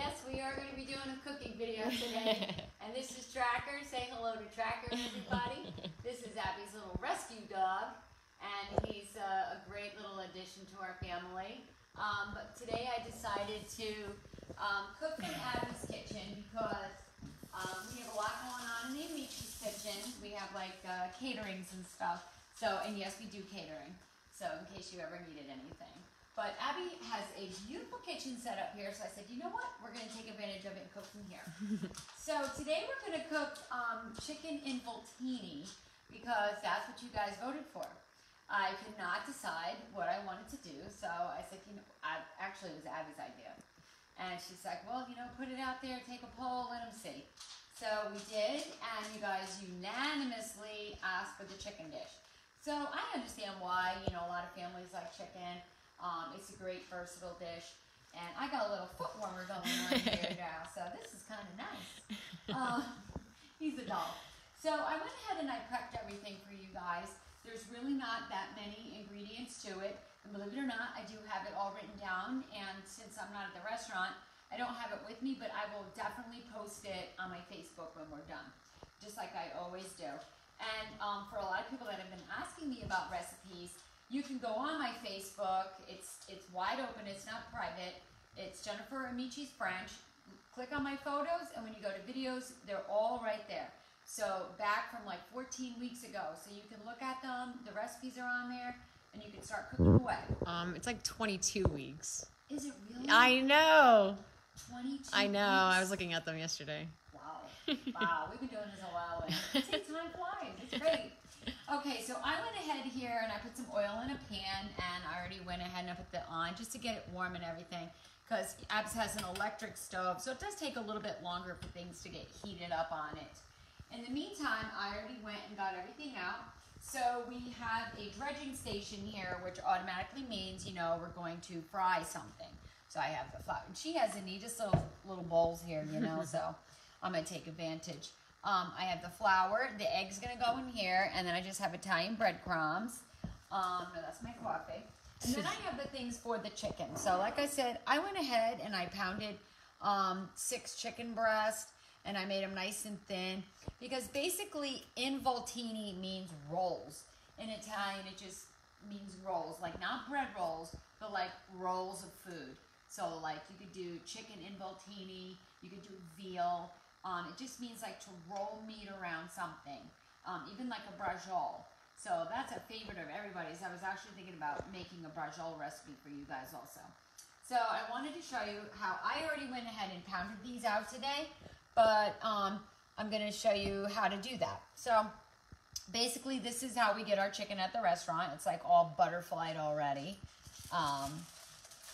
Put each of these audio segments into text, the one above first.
Yes, we are going to be doing a cooking video today. And this is Tracker. Say hello to Tracker, everybody. This is Abby's little rescue dog. And he's a great little addition to our family. But today I decided to cook from Abby's kitchen because we have a lot going on in the Amici's kitchen. We have like caterings and stuff. So, and yes, we do catering. So in case you ever needed anything. But Abby has a beautiful kitchen set up here, so I said, you know what? We're going to take advantage of it and cook from here. So today we're going to cook chicken involtini because that's what you guys voted for. I could not decide what I wanted to do, so I said, you know, actually it was Abby's idea. And she's like, well, you know, put it out there, take a poll, let them see. So we did, and you guys unanimously asked for the chicken dish. So I understand why, you know, a lot of families like chicken. It's a great versatile dish, and I got a little foot warmer going on here now, so this is kind of nice. He's a doll. So I went ahead and I prepped everything for you guys. There's really not that many ingredients to it, and believe it or not, I do have it all written down, and since I'm not at the restaurant, I don't have it with me, but I will definitely post it on my Facebook when we're done, just like I always do. And for a lot of people that have been asking me about recipes, you can go on my Facebook. It's wide open. It's not private. It's Jennifer Amici's French. Click on my photos, and when you go to videos, they're all right there. So back from like 14 weeks ago. So you can look at them. The recipes are on there, and you can start cooking away. It's like 22 weeks. Is it really? I know. 22 I know. weeks? I was looking at them yesterday. Wow. Wow. We've been doing this a while. See, time flies. It's great. Okay, so I went ahead here and I put some oil in a pan, and I already went ahead and I put that on just to get it warm and everything, because Abs has an electric stove, so it does take a little bit longer for things to get heated up on it. In the meantime, I already went and got everything out. So we have a dredging station here, which automatically means, you know, we're going to fry something. So I have the flour. And she has the neatest little bowls here, you know, so I'm going to take advantage. I have the flour, the egg's gonna go in here, and then I just have Italian breadcrumbs. No, that's my coffee. And then I have the things for the chicken. So like I said, I went ahead and I pounded 6 chicken breasts, and I made them nice and thin, because basically involtini means rolls. In Italian, it just means rolls, like not bread rolls, but like rolls of food. So like you could do chicken involtini, you could do veal. It just means like to roll meat around something, even like a braciole. So that's a favorite of everybody's. I was actually thinking about making a braciole recipe for you guys also. So I wanted to show you how I already went ahead and pounded these out today, but I'm going to show you how to do that. So basically this is how we get our chicken at the restaurant. It's like all butterflied already.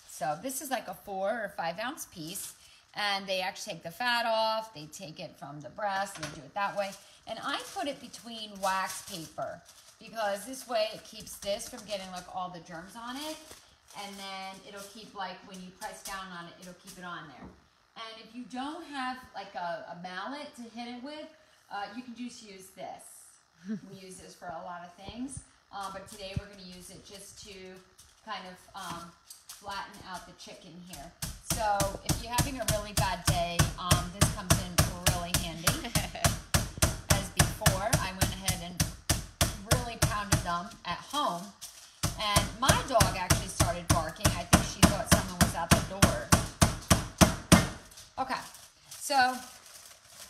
So this is like a 4 or 5 ounce piece. And they actually take the fat off, they take it from the breast, and they do it that way. And I put it between wax paper, because this way it keeps this from getting like all the germs on it. And then it'll keep, like when you press down on it, it'll keep it on there. And if you don't have like a mallet to hit it with, you can just use this. We use this for a lot of things. But today we're going to use it just to kind of flatten out the chicken here. So if you're having a really bad day, this comes in really handy. As before, I went ahead and really pounded them at home. And my dog actually started barking. I think she thought someone was at the door. Okay, so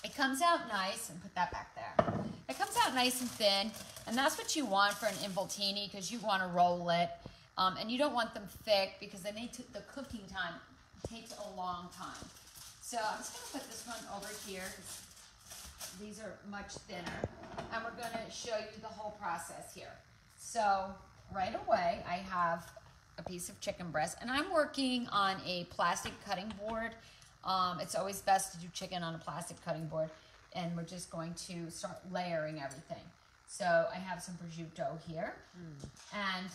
it comes out nice, and put that back there. It comes out nice and thin, and that's what you want for an involtini, because you want to roll it. And you don't want them thick, because then the cooking time takes a long time. So I'm just going to put this one over here. These are much thinner. And we're going to show you the whole process here. So right away, I have a piece of chicken breast. And I'm working on a plastic cutting board. It's always best to do chicken on a plastic cutting board. And we're just going to start layering everything. So I have some prosciutto here. And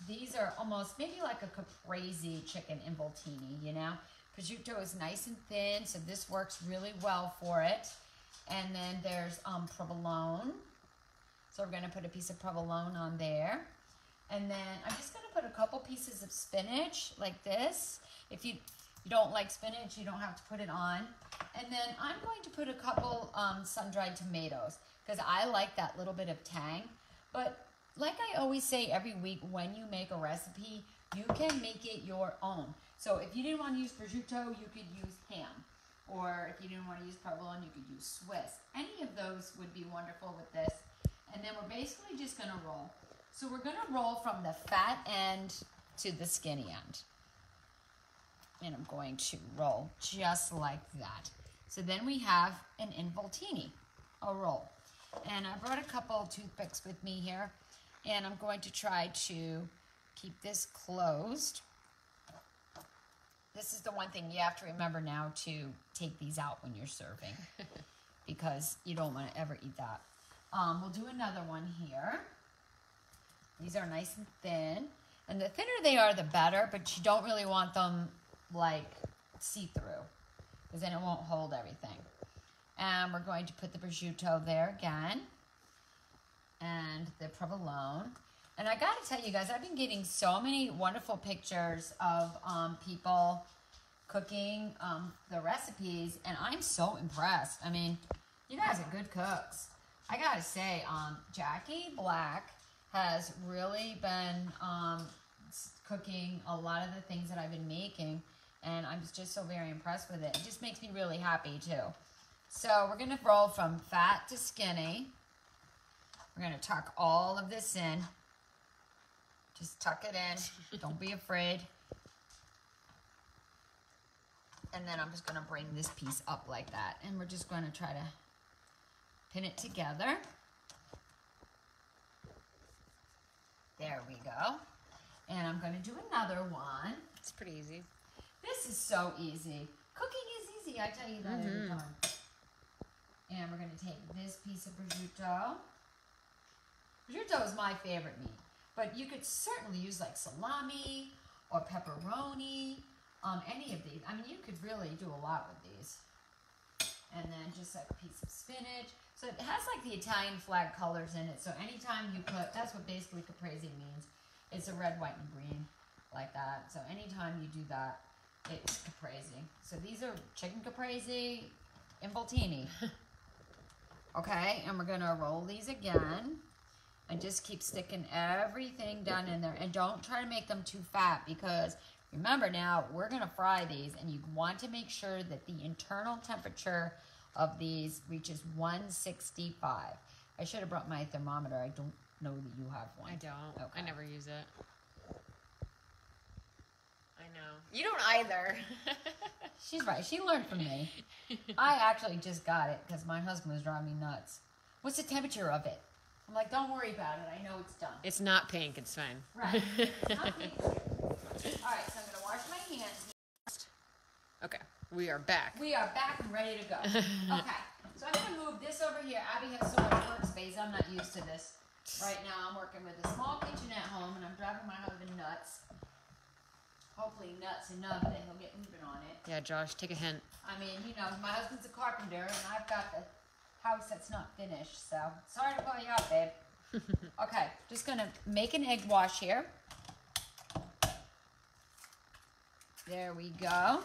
these are almost maybe like a caprese chicken involtini, you know. Prosciutto is nice and thin, so this works really well for it. And then there's provolone. So we're going to put a piece of provolone on there. And then I'm just going to put a couple pieces of spinach like this. If you you don't like spinach, you don't have to put it on. And then I'm going to put a couple sun-dried tomatoes because I like that little bit of tang. But like I always say every week, when you make a recipe, you can make it your own. So if you didn't want to use prosciutto, you could use ham. Or if you didn't want to use provolone, you could use Swiss. Any of those would be wonderful with this. And then we're basically just going to roll. So we're going to roll from the fat end to the skinny end. And I'm going to roll just like that. So then we have an involtini, a roll. And I brought a couple toothpicks with me here. And I'm going to try to keep this closed. This is the one thing you have to remember now, to take these out when you're serving. Because you don't want to ever eat that. We'll do another one here. These are nice and thin. And the thinner they are, the better. But you don't really want them like see-through, because then it won't hold everything. And we're going to put the prosciutto there again. And the provolone. And I gotta tell you guys, I've been getting so many wonderful pictures of people cooking the recipes, and I'm so impressed. I mean, you guys are good cooks. I gotta say, Jackie Black has really been cooking a lot of the things that I've been making, and I'm just so very impressed with it. It just makes me really happy too. So we're gonna roll from fat to skinny. We're gonna tuck all of this in. Just tuck it in. Don't be afraid. And then I'm just gonna bring this piece up like that, and we're just gonna try to pin it together. There we go. And I'm gonna do another one. It's pretty easy. This is so easy. Cooking is easy, I tell you that every time. And we're gonna take this piece of prosciutto. Prosciutto is my favorite meat, but you could certainly use like salami or pepperoni, any of these. I mean, you could really do a lot with these. And then just like a piece of spinach. So it has like the Italian flag colors in it. So anytime you put, that's what basically caprese means. It's a red, white, and green like that. So anytime you do that, it's caprese. So these are chicken caprese, involtini. Okay, and we're gonna roll these again. And just keep sticking everything down in there. And don't try to make them too fat, because remember now, we're going to fry these. And you want to make sure that the internal temperature of these reaches 165. I should have brought my thermometer. I don't know that you have one. I don't. Okay. I never use it. I know. You don't either. She's right. She learned from me. I actually just got it because my husband was driving me nuts. What's the temperature of it? I'm like, don't worry about it. I know it's done. It's not pink. It's fine. Right. It's not pink. All right, so I'm going to wash my hands. Okay. We are back. We are back and ready to go. Okay, so I'm going to move this over here. Abby has so much workspace. I'm not used to this. Right now, I'm working with a small kitchen at home, and I'm driving my husband nuts. Hopefully nuts enough that he'll get moving on it. Yeah, Josh, take a hint. I mean, you know, my husband's a carpenter, and I've got the house that's not finished, so sorry to call you out, babe. Okay, just gonna make an egg wash here. There we go.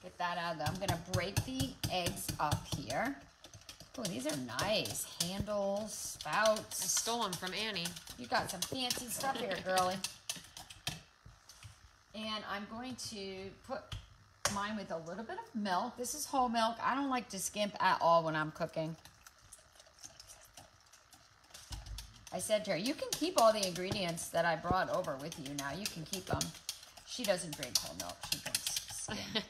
Get that out of there. I'm gonna break the eggs up here. Oh, these are nice. Handles, spouts. I stole them from Annie. You got some fancy stuff here, girly. And I'm going to put mine with a little bit of milk. This is whole milk. I don't like to skimp at all when I'm cooking. I said to her, you can keep all the ingredients that I brought over with you now. You can keep them. She doesn't drink whole milk. She drinks skim.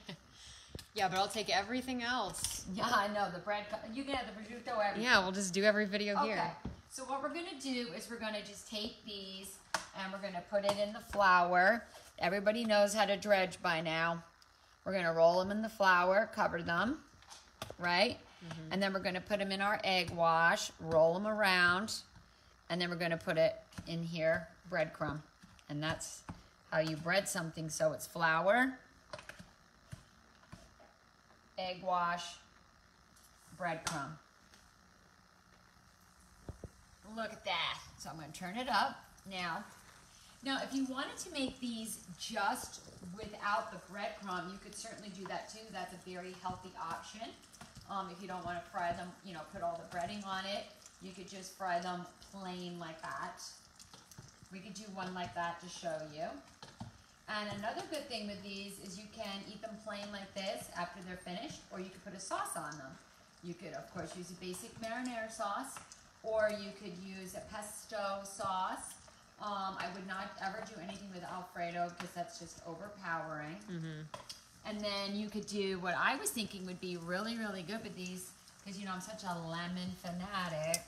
Yeah, but I'll take everything else. Yeah, I know. The bread, you can have the prosciutto, everything. Yeah, we'll just do every video here. Okay. So what we're going to do is we're going to just take these and we're going to put it in the flour. Everybody knows how to dredge by now. We're going to roll them in the flour, cover them, right? Mm-hmm. And then we're going to put them in our egg wash, roll them around, and then we're going to put it in here, breadcrumb. And that's how you bread something. So it's flour, egg wash, breadcrumb. Look at that. So I'm going to turn it up now. Now, if you wanted to make these just without the breadcrumb, you could certainly do that too. That's a very healthy option. If you don't want to fry them, you know, put all the breading on it, you could just fry them plain like that. We could do one like that to show you. And another good thing with these is you can eat them plain like this after they're finished, or you could put a sauce on them. You could, of course, use a basic marinara sauce, or you could use a pesto sauce. I would not ever do anything with Alfredo because that's just overpowering. And then you could do what I was thinking would be really, really good with these, because you know I'm such a lemon fanatic,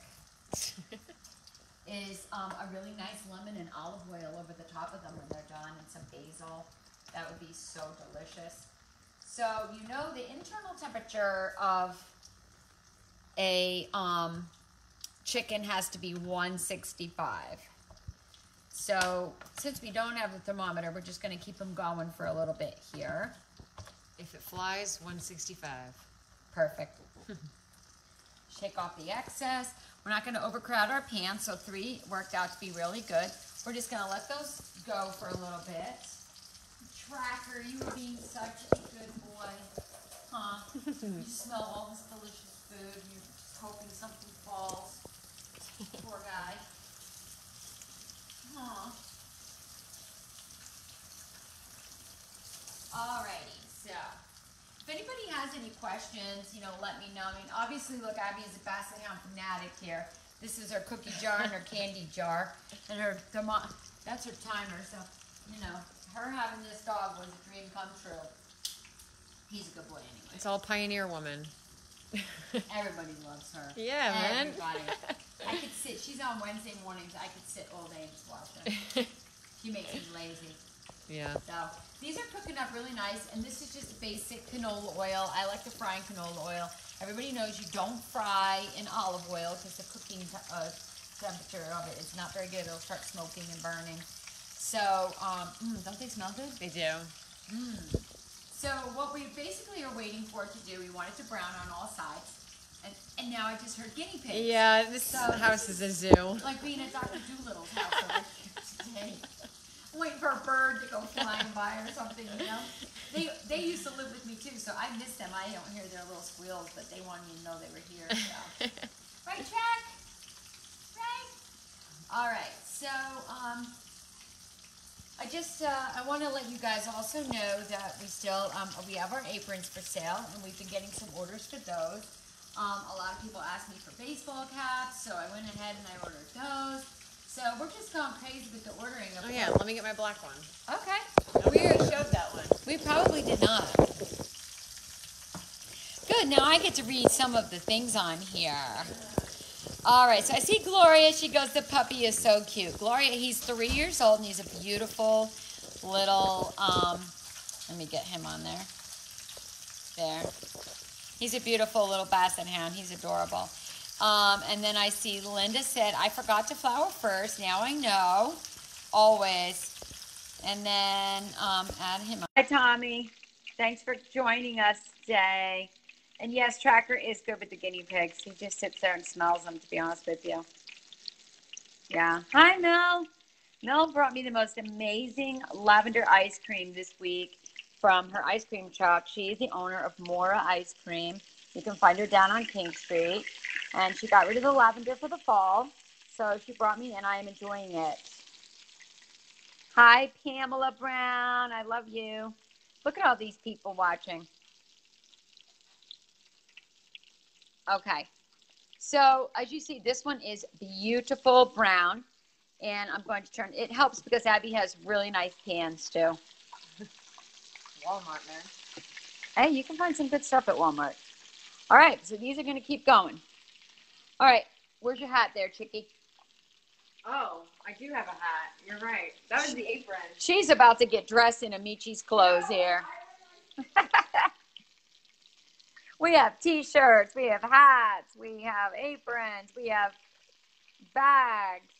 is a really nice lemon and olive oil over the top of them when they're done, and some basil. That would be so delicious. So you know the internal temperature of a chicken has to be 165. So since we don't have the thermometer, we're just going to keep them going for a little bit here. If it flies, 165. Perfect. Shake off the excess. We're not going to overcrowd our pan, so 3 worked out to be really good. We're just going to let those go for a little bit. Tracker, you were being such a good boy. Huh? You smell all this delicious food. You're hoping something falls. Poor guy. Huh. Alrighty, so if anybody has any questions, you know, let me know. I mean, obviously, look, Abby is a Basset Hound fanatic here. This is her cookie jar and her candy jar, and her that's her timer. So, you know, her having this dog was a dream come true. He's a good boy anyway. It's all Pioneer Woman. Everybody loves her. Yeah, man. Everybody. I could sit. She's on Wednesday mornings. I could sit all day and just watch her. She makes me lazy. Yeah. So these are cooking up really nice, and this is just basic canola oil. I like to fry in canola oil. Everybody knows you don't fry in olive oil because the cooking temperature of it is not very good. It'll start smoking and burning. So don't they smell good? They do. So what we basically are waiting for it to do, we want it to brown on all sides. And now I just heard guinea pigs. Yeah, this house is a zoo. Like being at Dr. Doolittle's house over here today. I'm waiting for a bird to go flying by or something, you know. They used to live with me too, so I miss them. I don't hear their little squeals, but they wanted me to know they were here. So. Right, Jack? Right? All right, so I want to let you guys also know that we still we have our aprons for sale, and we've been getting some orders for those. A lot of people asked me for baseball caps, so I went ahead and I ordered those. So we're just going crazy with the ordering of Oh yeah, let me get my black one. Okay. We already showed that one. We probably did not. Good, now I get to read some of the things on here. All right, so I see Gloria. She goes, the puppy is so cute. Gloria, he's 3 years old, and he's a beautiful little, let me get him on there. There. He's a beautiful little Basset Hound. He's adorable. And then I see Linda said, I forgot to flour first. Now I know. Always. And then add him up. Hi, Tommy. Thanks for joining us today. And yes, Tracker is good with the guinea pigs. He just sits there and smells them, to be honest with you. Yeah. Hi, Mel. Mel brought me the most amazing lavender ice cream this week from her ice cream truck. She is the owner of Mora Ice Cream. You can find her down on King Street. And she got rid of the lavender for the fall. So she brought me, and I am enjoying it. Hi, Pamela Brown. I love you. Look at all these people watching. Okay. So as you see, this one is beautiful brown. And I'm going to turn, it helps because Abby has really nice pans too. Walmart, man. Hey, you can find some good stuff at Walmart. All right, so these are going to keep going. All right, where's your hat there, Chickie? Oh, I do have a hat. You're right. That was the apron. She's about to get dressed in Amichi's clothes here. We have T-shirts, we have hats, we have aprons, we have bags,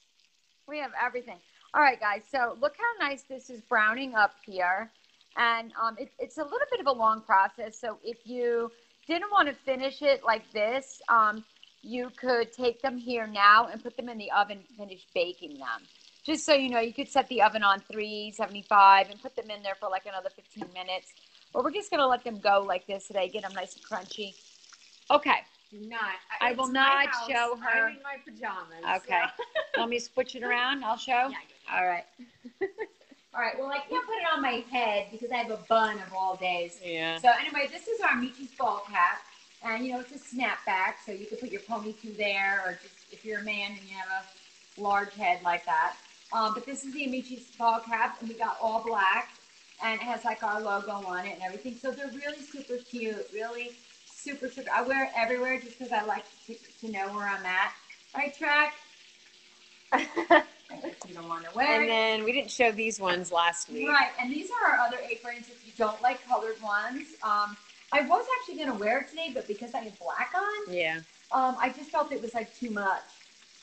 we have everything. All right, guys, so look how nice this is browning up here. And it's a little bit of a long process, so if you didn't want to finish it like this, you could take them here now and put them in the oven and finish baking them. just so you know, you could set the oven on 375 and put them in there for like another 15 minutes. But we're just going to let them go like this today, get them nice and crunchy. Okay. Do not. I will not show her. I'm in my pajamas. Okay. So. Want me to switch it around? I'll show? Yeah. All right. All right. Well, I can't put it on my head because I have a bun of all days. Yeah. So anyway, this is our Michi's ball cap. And, you know, it's a snapback, so you can put your ponytail there, or just if you're a man and you have a large head like that. But this is the Amici's ball cap, and we got all black, and it has like our logo on it and everything. So they're really super cute, really super. I wear it everywhere just because I like to know where I'm at. Right, Track? You don't want to wear And then we didn't show these ones last week. Right, and these are our other aprons if you don't like colored ones. I was actually going to wear it today, but because I have black on, Yeah. I just felt it was like too much.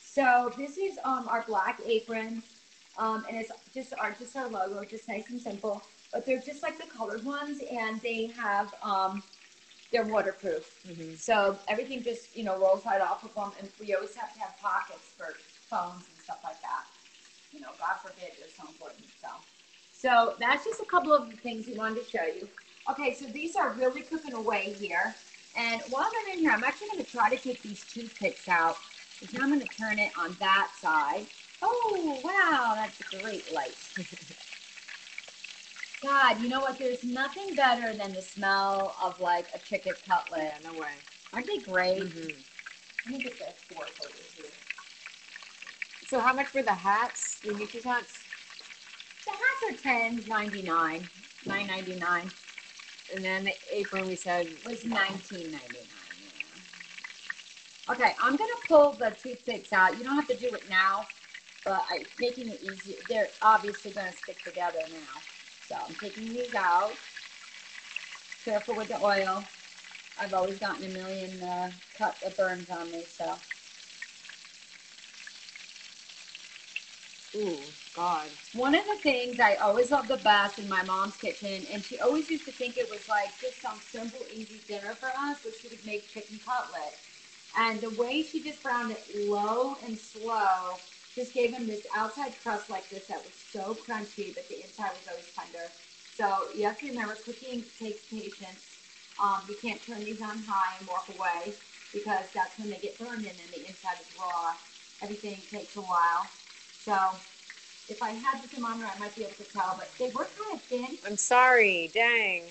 So this is our black aprons, and it's just our logo, just nice and simple. But they're just like the colored ones, and they have they're waterproof. Mm-hmm. So everything just rolls right off of them, and we always have to have pockets for phones and stuff like that. God forbid they're so important. So that's just a couple of the things we wanted to show you. Okay, so these are really cooking away here. And while they're in here, I'm actually going to try to take these toothpicks out. Because now I'm going to turn it on that side. Oh, wow, that's a great light. God, you know what? There's nothing better than the smell of like a chicken cutlet. Yeah, no way. Aren't they great? Mm-hmm. Let me get that fork over here. So how much were the hats? The Michi's hats? The hats are $10.99, $9.99. And then the apron we said Was $19.99. Yeah. Okay, I'm gonna pull the toothpicks out. You don't have to do it now, but I'm making it easier. They're obviously gonna stick together now. So I'm taking these out. Careful with the oil. I've always gotten a million burns on me, so. ooh, God. One of the things I always loved the best in my mom's kitchen, and she always used to think it was like just some simple, easy dinner for us, was she would make chicken cutlet. And the way she just browned it low and slow just gave him this outside crust like this that was so crunchy, but the inside was always tender. So you have to remember, cooking takes patience. You can't turn these on high and walk away because that's when they get burned and then the inside is raw. Everything takes a while. So if I had the thermometer, I might be able to tell, but they were kind of thin. I'm sorry. Dang.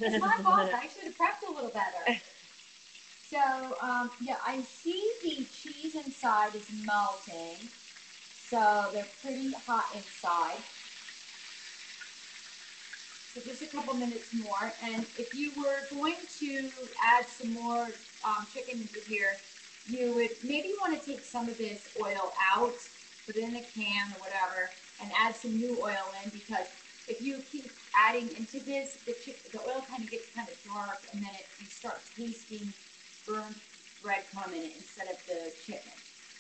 It's my fault. I should have prepped a little better. So, yeah, I see the cheese inside is melting. So they're pretty hot inside. So just a couple minutes more. And if you were going to add some more chicken into here, you would maybe want to take some of this oil out, put it in a can or whatever, and add some new oil in, because if you keep adding into this, the oil kind of gets kind of dark, and then you start tasting burnt breadcrumb in it instead of the chicken.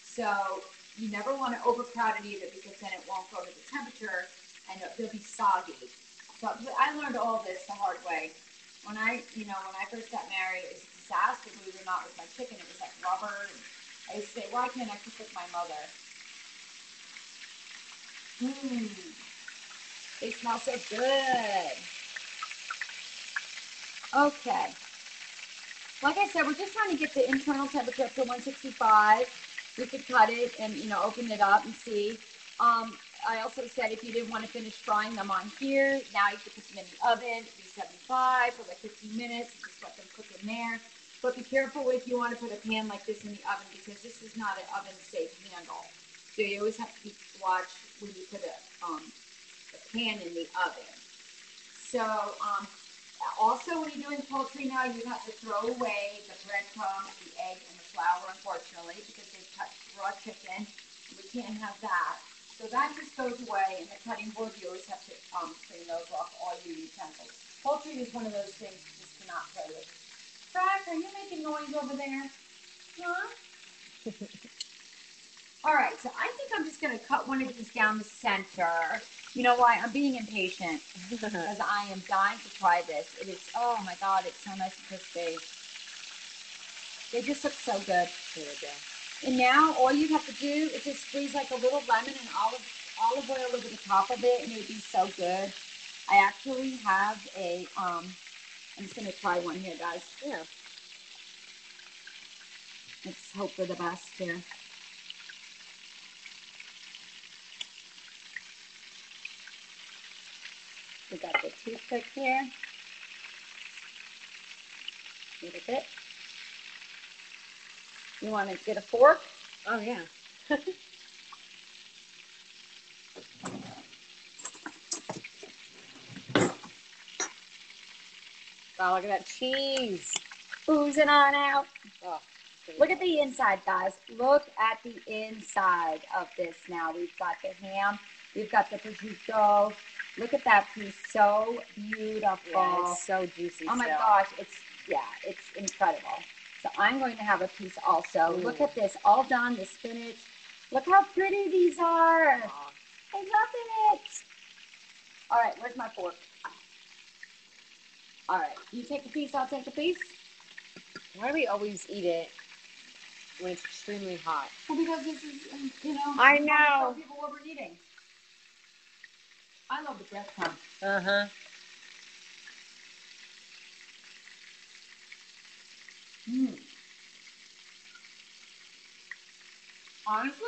So you never want to overcrowd it either, because then it won't go to the temperature and they'll be soggy. So I learned all this the hard way. When I first got married, it was a disaster, believe it or not, with my chicken. It was like rubber. And I used to say, why can't I cook with my mother? They smell so good. Okay. Like I said, we're just trying to get the internal temperature up to 165. We could cut it and, open it up and see. I also said if you didn't want to finish frying them on here, now you could put them in the oven, 375 for like 15 minutes, and just let them cook in there. But be careful if you want to put a pan like this in the oven, because this is not an oven-safe handle. So you always have to watch when you put a pan in the oven. So, also, when you're doing poultry now, you have to throw away the breadcrumb, the egg, and the flour, unfortunately, because they cut raw chicken. We can't have that. So that just goes away, and the cutting board, you always have to clean those off all your utensils. Poultry is one of those things you just cannot play with. Frank, are you making noise over there? Huh? All right, so I think I'm just going to cut one of these down the center. You know why? I'm being impatient because I am dying to try this. It is, oh my God, it's so nice and crispy. They just look so good. And now all you have to do is just squeeze like a little lemon and olive oil over the top of it, and it would be so good. I actually have a, I'm just going to try one here, guys. Yeah. Let's hope for the best here. We got the toothpick here. A little bit. You want to get a fork? Oh, yeah. Wow, look at that cheese. Oozing on out. Oh, Look at the inside, guys. Look at the inside of this now. We've got the ham. We've got the prosciutto. Look at that piece. So beautiful. Yeah, it's so juicy. Oh my still. gosh. It's incredible. So I'm going to have a piece also. Look at this. All done. The spinach. Look how pretty these are. Aw. I love it. All right. Where's my fork? All right. You take a piece. I'll take a piece. Why do we always eat it when it's extremely hot? Well, because this is, I we wanna know. tell people what we're eating. I love the breadcrumbs. Uh-huh. Mm. Honestly,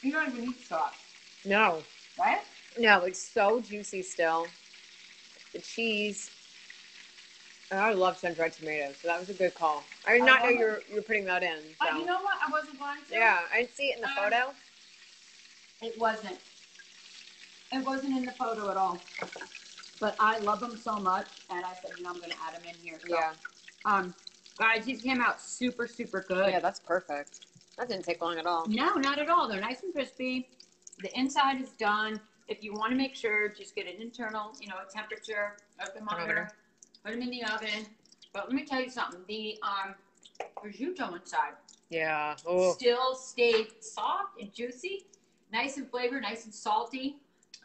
you don't even need sauce, No. right? No, it's so juicy still. The cheese. And I love sun-dried tomatoes, so that was a good call. I did not know love you were putting that in. So. You know what? I wasn't going to. Yeah, I didn't see it in the photo. It wasn't. It wasn't in the photo at all. But I love them so much, and I said, I'm going to add them in here. So, Yeah. Guys, these came out super, super good. Yeah, that's perfect. That didn't take long at all. No, not at all. They're nice and crispy. The inside is done. If you want to make sure, just get an internal, temperature of the thermometer. Put them in the oven. But let me tell you something. The prosciutto inside Yeah. still stayed soft and juicy, nice and flavored, nice and salty.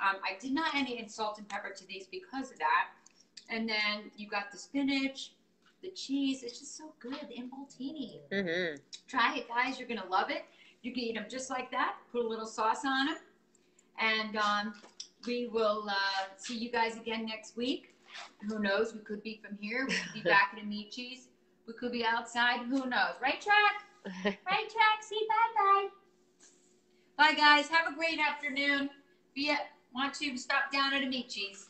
I did not add any salt and pepper to these because of that. And then you got the spinach, the cheese. It's just so good. The involtini. Mm-hmm. Try it, guys. You're going to love it. You can eat them just like that. Put a little sauce on them. And we will see you guys again next week. Who knows? We could be from here. We could be back at Amici's. We could be outside. Who knows? Right, Track? Right, Track? See, bye-bye. Bye, guys. Have a great afternoon. If you want to, stop down at Amici's.